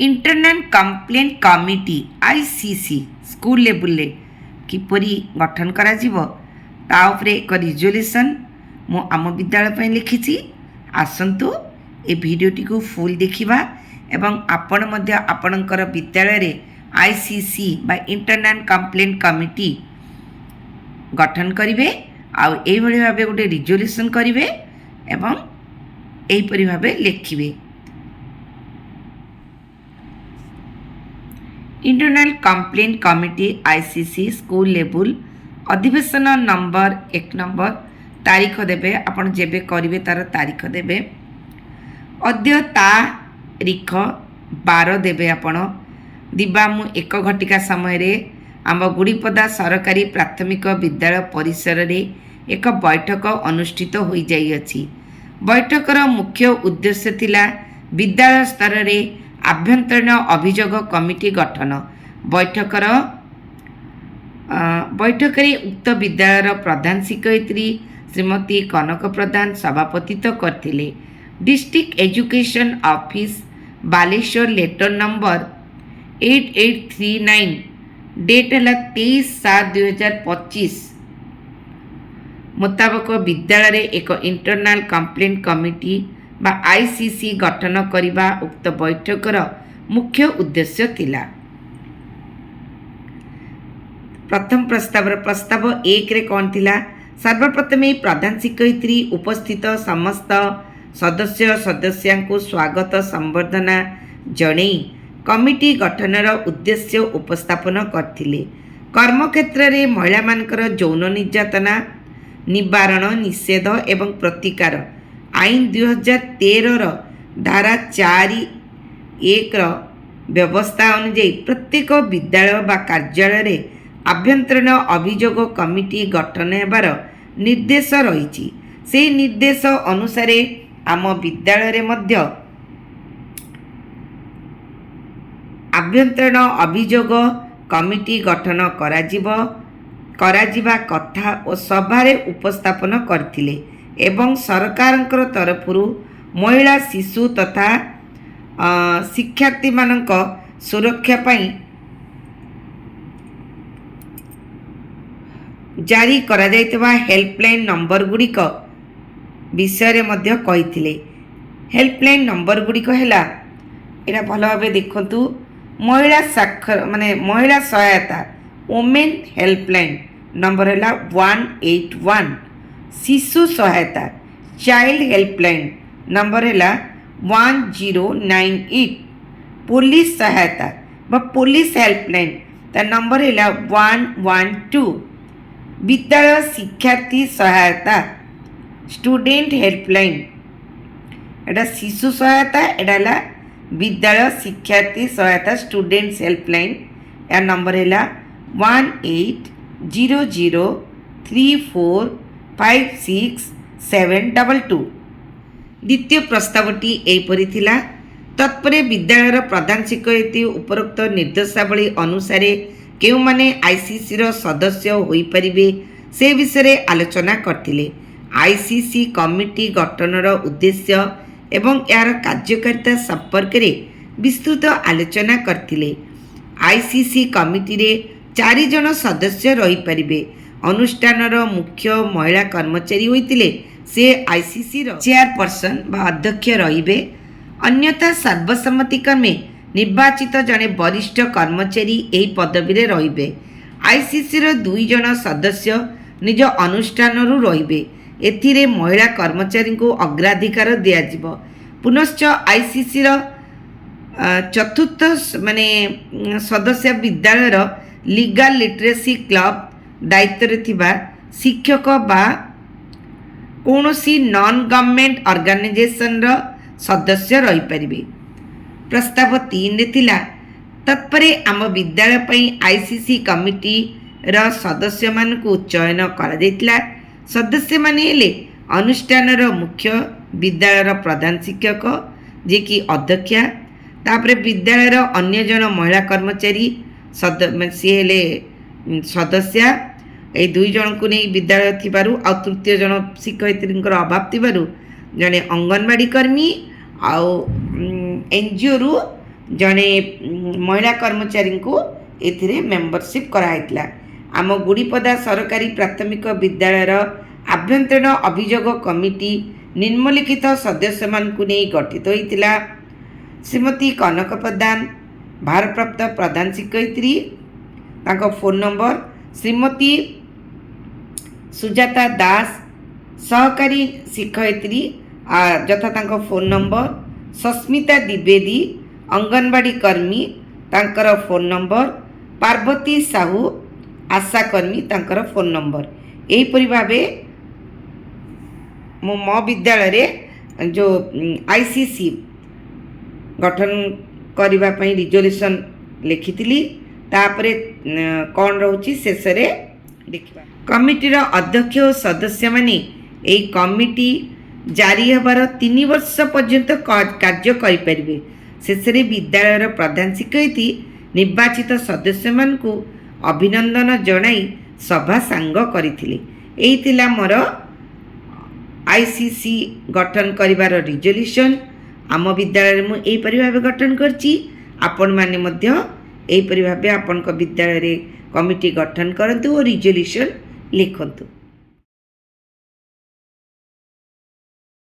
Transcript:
Internal complaint committee ICC school level किपरि गठन करा जीवो ता उपरे एक रिजोल्यूशन मु आम विद्यालय पे लिखिछि। आसंतु ए भिडियोटी को फुल देखिबा एवं आपण मध्य आपणकर विद्यालय रे आईसीसी बा इंटरनल कंप्लेंट कमिटी गठन करिवे आउ एई भली भाबे गोटे रिजोल्यूशन करिवे एवं एई परि भाबे लिखिबे। Internal complaint committee ICC school level अधिवेशन नंबर 1 नंबर तारीख देबे आपण जेबे करिवे तार तारीख देबे अद्य तारीख 12 देबे आपण दिबा मु 1 घटिका समय रे आम गुड़ीपदा सरकारी प्राथमिक विद्यालय परिसर रे एक बैठक अनुष्ठित हो जाई अछि। बैठकर मुख्य उद्देश्य थिला विद्यालय स्तर रे आभ्यंतरीण अभियोग कमिटी गठन। बैठक उक्त विद्यालयर प्रधान शिक्षयित्री श्रीमती कनक प्रधान सभापतित्व करथिले। District education office Baleswar letter number 8839 date है 23/7/2025 मुताबक विद्यालय एक इंटरनल कंप्लेंट कमिटी बा आईसीसी गठन करिबा उक्त बैठकर मुख्य उद्देश्य थिला। प्रथम प्रस्ताव 1 रे कौन थिला सर्वप्रथमे प्रधान शिक्षयित्री उपस्थित समस्त सदस्यांको को स्वागत संबर्धना जणै कमिटी गठनर उद्देश्य उपस्थापन करथिले। कर्मक्षेत्र रे महिला मानकर यौन निर्यातना निवारण निषेध एवं प्रतिकार आईन 2013 धारा 4(1) व्यवस्था अनुଯାयी प्रत्येक विद्यालय बा कार्यालय रे आभ्यंतरीण अभियोग कमिटी गठन हेबार निर्देश रही। से निर्देश अनुसार आम विद्यालय रे मध्य आभ्यंतरीण अभियोग कमिटी गठन कराजिबा कथा और सभारे उपस्थापन करथिले एवं सरकारंकर तरफरु महिला शिशु तथा शिक्षार्थी मानक सुरक्षा पाई जारी करा जायतबा हेल्पलाइन नंबर गुड़िक विषय मध्य कहिथिले। हेल्पलाइन नंबर गुड़िक हैला एटा भल भाबे देखंतु महिला साक्षर माने महिला सहायता वुमेन हेल्पलाइन नंबर हैला 181। शिशु सहायता चाइल्ड हेल्पलाइन नंबर है 1098। पुलिस सहायता व पुलिस हेल्पलाइन ता नंबर है 112। विद्यालय शिक्षार्थी सहायता स्टूडेंट हेल्पलाइन एटा शिशु सहायता एटा विद्यालय शिक्षार्थी सहायता स्टूडेंट्स हेल्पलाइन या नंबर है 1800345672। द्वितीय प्रस्तावटी एपरी थिला। तत्परे विद्यालयर प्रधान शिक्षयित्री उपरोक्त निर्देशावली अनुसार केउ माने आईसीसी रो सदस्य होई परिबे से विषय आलोचना करथिले। आईसीसी कमिटी गठनर उद्देश्य एवं यार कार्यकारिता संपर्क रे विस्तृत आलोचना करथिले। आईसीसी कमिटी रे 4 जन सदस्य रही परिबे। अनुष्ठानर मुख्य महिला कर्मचारी होइतिले से आईसीसी रो चेयरपर्सन बा अध्यक्ष रहिबे। अन्यथा सर्वसम्मति क्रमे निर्वाचित जने वरिष्ठ कर्मचारी एही पदवी रे रहिबे। आईसीसी रो 2 जन सदस्य निज अनुष्ठान रु रहिबे। एथिरे महिला कर्मचारी को अग्राधिकार दिया जिवो। पुनश्च आईसीसी रो चतुर्थ माने सदस्य विद्यालयर लीगल लिटरेसी क्लब दायित्व थिबा शिक्षक बा कौनसी नॉन गवर्नमेंट ऑर्गेनाइजेशन रो सदस्य रही परिबे। प्रस्ताव 3 रे थिला। तत्परे आम विद्यालय पई आईसीसी कमिटी रो सदस्य मान को चयन करा दैतिला। सदस्य माने हेले अनुष्ठान रो मुख्य विद्यालयर प्रधान शिक्षक जे कि अध्यक्षा तापरे विद्यालयर अन्य जन महिला कर्मचारी सदस्य ए 2 जन को नहीं विद्यालय थिबारु आ तृतीय जन शिक्षयित्री अभाव थिबारु जने अंगनवाड़ी कर्मी आउ एनजीओ रु जड़े महिला कर्मचारी को एथिरे मेंबरशिप कराइतला। आम गुड़ीपदा सरकारी प्राथमिक विद्यालय आभ्यंतरीण अभियोग कमिटी निम्नलिखित सदस्य मानकु नहीं गठित होइतिला। श्रीमती कनक प्रधान भारप्राप्त प्रधान शिक्षयित्री, तांको फोन नंबर श्रीमती सुजाता दास सहकारी शिक्षयित्री यथा तांको फोन नंबर, सस्मिता द्विवेदी अंगनवाड़ी कर्मी तांकर फोन नंबर, पार्वती साहू आशा कर्मी तांकर फोन नंबर। एहीपरि भावे मो विद्यालय जो आईसीसी गठन करबा पई रिजोल्यूशन लिखिथिली, तापरे कौन रोची शेष रे देखिबा। कमिटीर अध्यक्ष और सदस्य माने एही कमिटी जारी हबार 3 वर्ष पर्यंत कार्य करिपारिबे। शेषरे विद्यालयर प्रधान शिक्षयित्री निर्वाचित सदस्य मानकु अभिनंदन जणाई सभा सांग करिथिले। एही थिला मोर आईसीसी गठन करिबार रिजोल्यूशन। आम विद्यालय मु एही परि भाबे गठन करछि। आपण माने मध्य एही परि भाबे आपनक विद्यालय रे कमिटी गठन करंतु और रिजोल्यूशन लिखंतु।